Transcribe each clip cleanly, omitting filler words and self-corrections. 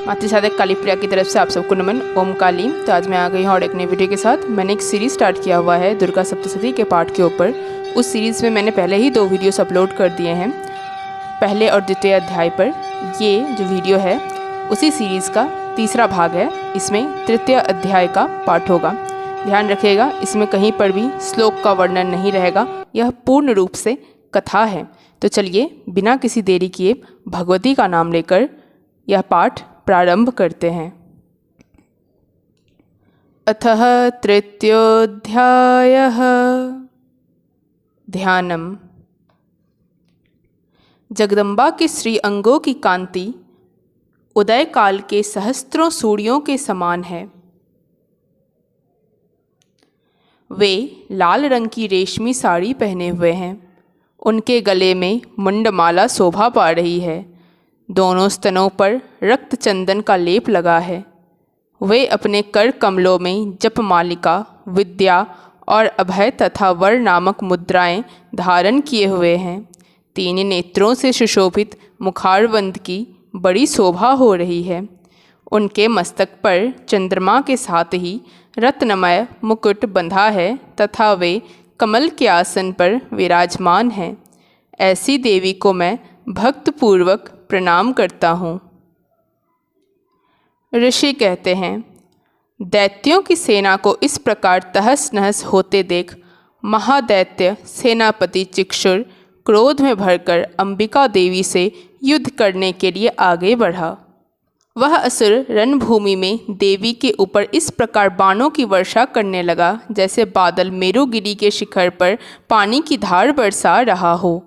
मातृ साधक कालीप्रिया की तरफ से आप सबको नमन। ओम काली। तो आज मैं आ गई हूँ और एक नई वीडियो के साथ। मैंने एक सीरीज़ स्टार्ट किया हुआ है दुर्गा सप्तशती के पाठ के ऊपर। उस सीरीज़ में मैंने पहले ही 2 वीडियोस अपलोड कर दिए हैं, पहले और द्वितीय अध्याय पर। ये जो वीडियो है उसी सीरीज़ का तीसरा भाग है। इसमें तृतीय अध्याय का पाठ होगा। ध्यान रखिएगा, इसमें कहीं पर भी श्लोक का वर्णन नहीं रहेगा, यह पूर्ण रूप से कथा है। तो चलिए बिना किसी देरी किए भगवती का नाम लेकर यह पाठ प्रारंभ करते हैं। अथः तृतीयोऽध्यायः। ध्यानम्। जगदम्बा के श्री अंगों की कांति उदय काल के सहस्त्रों सूर्यों के समान है। वे लाल रंग की रेशमी साड़ी पहने हुए हैं। उनके गले में मुंडमाला शोभा पा रही है। दोनों स्तनों पर रक्त चंदन का लेप लगा है। वे अपने कर कमलों में जप मालिका, विद्या और अभय तथा वर नामक मुद्राएं धारण किए हुए हैं। 3 नेत्रों से सुशोभित मुखारबंद की बड़ी शोभा हो रही है। उनके मस्तक पर चंद्रमा के साथ ही रत्नमय मुकुट बंधा है तथा वे कमल के आसन पर विराजमान हैं। ऐसी देवी को मैं भक्तपूर्वक प्रणाम करता हूँ। ऋषि कहते हैं, दैत्यों की सेना को इस प्रकार तहस नहस होते देख महादैत्य सेनापति चिक्षुर क्रोध में भरकर अंबिका देवी से युद्ध करने के लिए आगे बढ़ा। वह असुर रणभूमि में देवी के ऊपर इस प्रकार बाणों की वर्षा करने लगा जैसे बादल मेरुगिरी के शिखर पर पानी की धार बरसा रहा हो।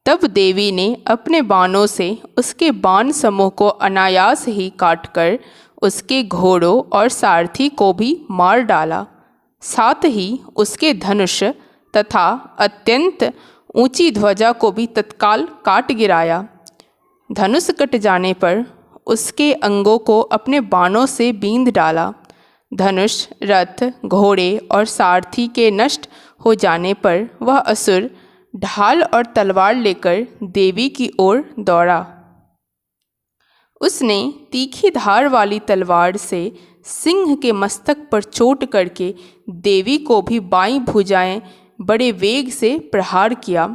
तब देवी ने अपने बाणों से उसके बाण समूह को अनायास ही काटकर उसके घोड़ों और सारथी को भी मार डाला। साथ ही उसके धनुष तथा अत्यंत ऊंची ध्वजा को भी तत्काल काट गिराया। धनुष कट जाने पर उसके अंगों को अपने बाणों से बींध डाला। धनुष, रथ, घोड़े और सारथी के नष्ट हो जाने पर वह असुर ढाल और तलवार लेकर देवी की ओर दौड़ा। उसने तीखी धार वाली तलवार से सिंह के मस्तक पर चोट करके देवी को भी बाईं भुजाएं बड़े वेग से प्रहार किया।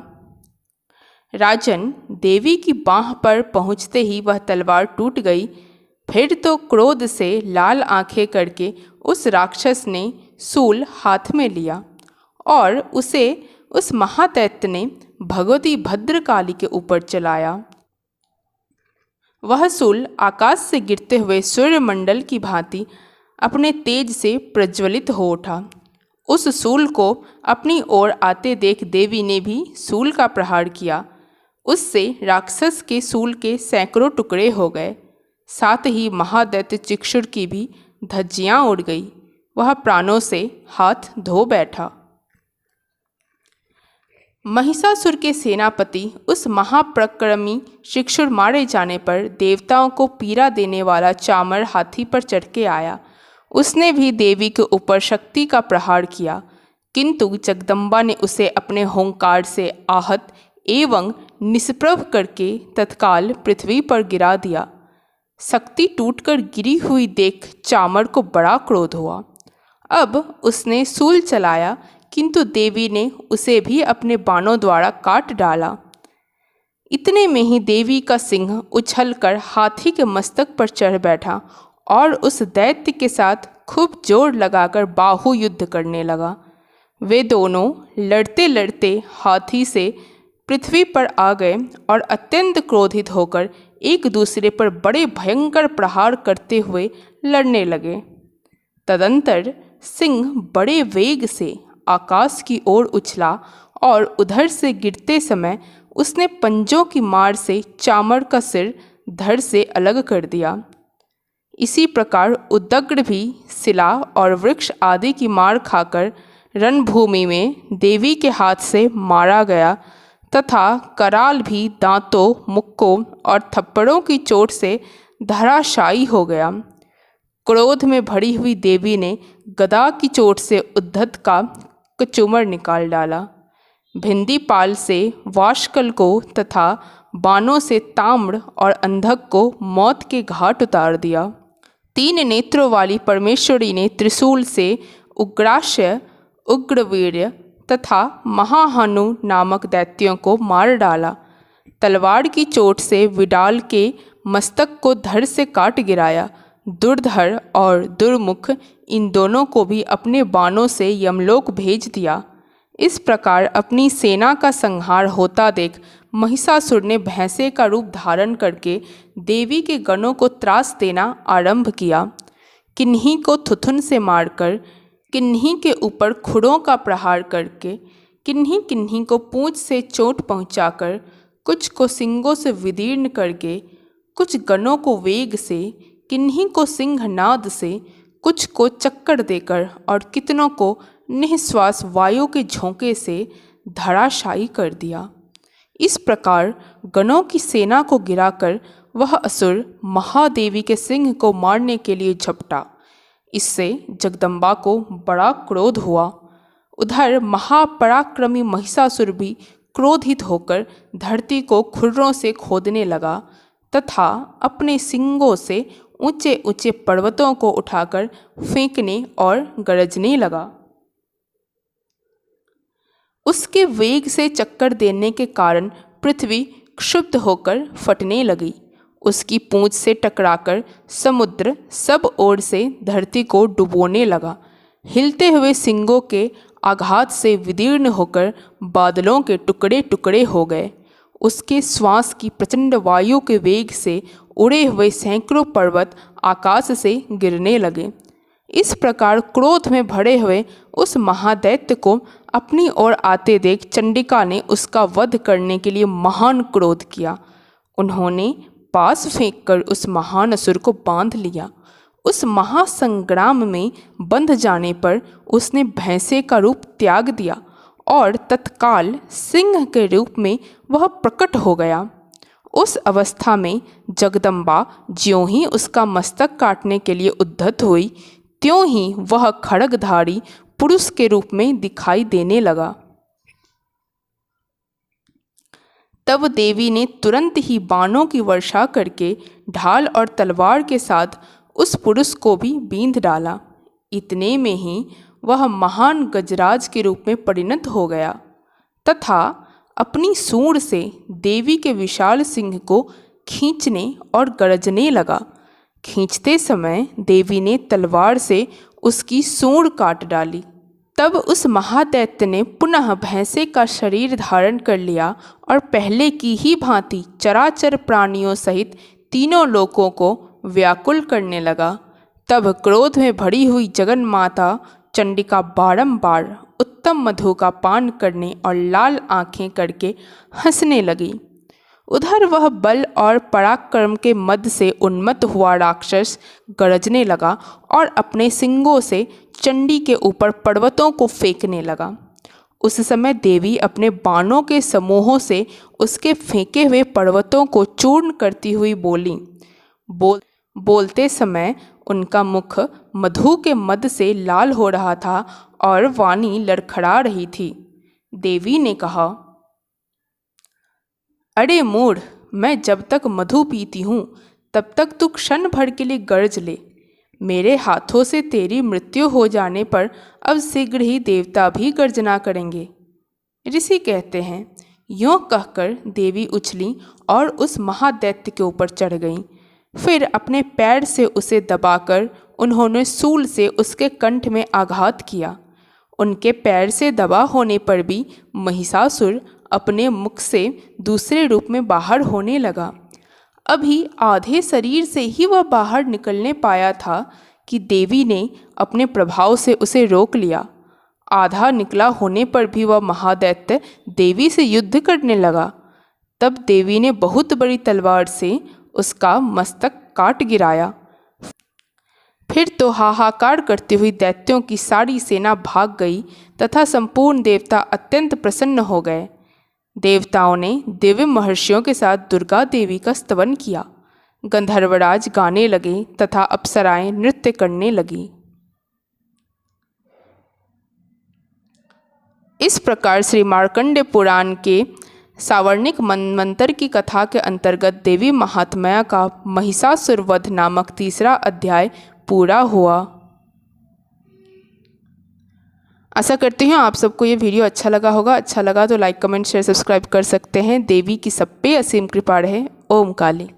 राजन, देवी की बाह पर पहुँचते ही वह तलवार टूट गई। फिर तो क्रोध से लाल आंखें करके उस राक्षस ने शूल हाथ में लिया और उसे उस महादैत्य ने भगवती भद्रकाली के ऊपर चलाया। वह शूल आकाश से गिरते हुए सूर्यमंडल की भांति अपने तेज से प्रज्वलित हो उठा। उस शूल को अपनी ओर आते देख देवी ने भी शूल का प्रहार किया। उससे राक्षस के शूल के सैकड़ों टुकड़े हो गए। साथ ही महादैत्य चिक्षुर की भी धज्जियां उड़ गई। वह प्राणों से हाथ धो बैठा। महिषासुर के सेनापति उस महाप्रक्रमी चिक्षुर मारे जाने पर देवताओं को पीड़ा देने वाला चामर हाथी पर चढ़ के आया। उसने भी देवी के ऊपर शक्ति का प्रहार किया, किंतु जगदम्बा ने उसे अपने होंकार से आहत एवं निष्प्रभ करके तत्काल पृथ्वी पर गिरा दिया। शक्ति टूटकर गिरी हुई देख चामर को बड़ा क्रोध हुआ। अब उसने शूल चलाया, किंतु देवी ने उसे भी अपने बाणों द्वारा काट डाला। इतने में ही देवी का सिंह उछलकर हाथी के मस्तक पर चढ़ बैठा और उस दैत्य के साथ खूब जोर लगाकर बाहु युद्ध करने लगा। वे दोनों लड़ते लड़ते हाथी से पृथ्वी पर आ गए और अत्यंत क्रोधित होकर एक दूसरे पर बड़े भयंकर प्रहार करते हुए लड़ने लगे। तदंतर सिंह बड़े वेग से आकाश की ओर उछला और उधर से गिरते समय उसने पंजों की मार से चामर का सिर धड़ से अलग कर दिया। इसी प्रकार उदग्र भी शिला और वृक्ष आदि की मार खाकर रणभूमि में देवी के हाथ से मारा गया तथा कराल भी दांतों, मुक्कों और थप्पड़ों की चोट से धराशायी हो गया। क्रोध में भरी हुई देवी ने गदा की चोट से उद्धत का कचूमर निकाल डाला। भिंदीपाल से वाशकल को तथा बाणों से ताम्र और अंधक को मौत के घाट उतार दिया। 3 नेत्रों वाली परमेश्वरी ने त्रिशूल से उग्रास्य, उग्रवीर्य तथा महाहनु नामक दैत्यों को मार डाला। तलवार की चोट से विडाल के मस्तक को धड़ से काट गिराया। दुर्धर और दुर्मुख इन दोनों को भी अपने बाणों से यमलोक भेज दिया। इस प्रकार अपनी सेना का संहार होता देख महिषासुर ने भैंसे का रूप धारण करके देवी के गणों को त्रास देना आरंभ किया। किन्हीं को थुथुन से मारकर, किन्हीं के ऊपर खुरों का प्रहार करके, किन्हीं किन्हीं को पूंछ से चोट पहुंचाकर, कुछ को सिंगों से विदीर्ण करके, कुछ गणों को वेग से, किन्हीं को सिंहनाद से, कुछ को चक्कर देकर और कितनों को निःश्वास वायु के झोंके से धराशायी कर दिया। इस प्रकार गणों की सेना को गिराकर वह असुर महादेवी के सिंह को मारने के लिए झपटा। इससे जगदम्बा को बड़ा क्रोध हुआ। उधर महापराक्रमी महिषासुर भी क्रोधित होकर धरती को खुरों से खोदने लगा तथा अपने सिंगों से ऊंचे ऊंचे पर्वतों को उठाकर फेंकने और गरजने लगा। उसके वेग से चक्कर देने के कारण पृथ्वी क्षुब्ध होकर फटने लगी। उसकी पूंछ से टकराकर समुद्र सब ओर से धरती को डुबोने लगा। हिलते हुए सिंगों के आघात से विदीर्ण होकर बादलों के टुकड़े टुकड़े हो गए। उसके श्वास की प्रचंड वायु के वेग से उड़े हुए सैकड़ों पर्वत आकाश से गिरने लगे। इस प्रकार क्रोध में भरे हुए उस महादैत्य को अपनी ओर आते देख चंडिका ने उसका वध करने के लिए महान क्रोध किया। उन्होंने पास फेंककर उस महान असुर को बांध लिया। उस महासंग्राम में बंध जाने पर उसने भैंसे का रूप त्याग दिया और तत्काल सिंह के रूप में वह प्रकट हो गया। उस अवस्था में जगदम्बा ज्यों ही उसका मस्तक काटने के लिए उद्यत हुई, त्यों ही वह खड्गधारी पुरुष के रूप में दिखाई देने लगा। तब देवी ने तुरंत ही बाणों की वर्षा करके ढाल और तलवार के साथ उस पुरुष को भी बींध डाला। इतने में ही वह महान गजराज के रूप में परिणत हो गया तथा अपनी सूंड से देवी के विशाल सिंह को खींचने और गरजने लगा। खींचते समय देवी ने तलवार से उसकी सूंड काट डाली। तब उस महादैत्य ने पुनः भैंसे का शरीर धारण कर लिया और पहले की ही भांति चराचर प्राणियों सहित तीनों लोकों को व्याकुल करने लगा। तब क्रोध में भरी हुई जगन माता चंडिका बारंबार उत्तम मधु का पान करने और लाल आंखें करके हंसने लगी। उधर वह बल और पराक्रम के मद से उन्मत्त हुआ राक्षस गरजने लगा और अपने सिंगों से चंडी के ऊपर पर्वतों को फेंकने लगा। उस समय देवी अपने बाणों के समूहों से उसके फेंके हुए पर्वतों को चूर्ण करती हुई बोली। बोलते समय उनका मुख मधु के मद से लाल हो रहा था और वाणी लड़खड़ा रही थी। देवी ने कहा, अरे मूढ़, मैं जब तक मधु पीती हूँ तब तक तू क्षण भर के लिए गरज ले। मेरे हाथों से तेरी मृत्यु हो जाने पर अब शीघ्र ही देवता भी गर्जना करेंगे। ऋषि कहते हैं, यूँ कहकर देवी उछली और उस महादैत्य के ऊपर चढ़ गईं। फिर अपने पैर से उसे दबाकर उन्होंने सूल से उसके कंठ में आघात किया। उनके पैर से दबा होने पर भी महिषासुर अपने मुख से दूसरे रूप में बाहर होने लगा। अभी आधे शरीर से ही वह बाहर निकलने पाया था कि देवी ने अपने प्रभाव से उसे रोक लिया। आधा निकला होने पर भी वह महादैत्य देवी से युद्ध करने लगा। तब देवी ने बहुत बड़ी तलवार से उसका मस्तक काट गिराया। फिर तो हाहाकार करती हुई दैत्यों की सारी सेना भाग गई तथा संपूर्ण देवता अत्यंत प्रसन्न हो गए। देवताओं ने दिव्य महर्षियों के साथ दुर्गा देवी का स्तवन किया। गंधर्वराज गाने लगे तथा अप्सराएं नृत्य करने लगी। इस प्रकार श्री मार्कंडेय पुराण के सावर्णिक मंतर की कथा के अंतर्गत देवी महात्म्य का महिषासुर वध नामक तीसरा अध्याय पूरा हुआ। आशा करती हूँ आप सबको ये वीडियो अच्छा लगा होगा। अच्छा लगा तो लाइक कमेंट शेयर सब्सक्राइब कर सकते हैं। देवी की सब पे असीम कृपा रहे। ओम काली।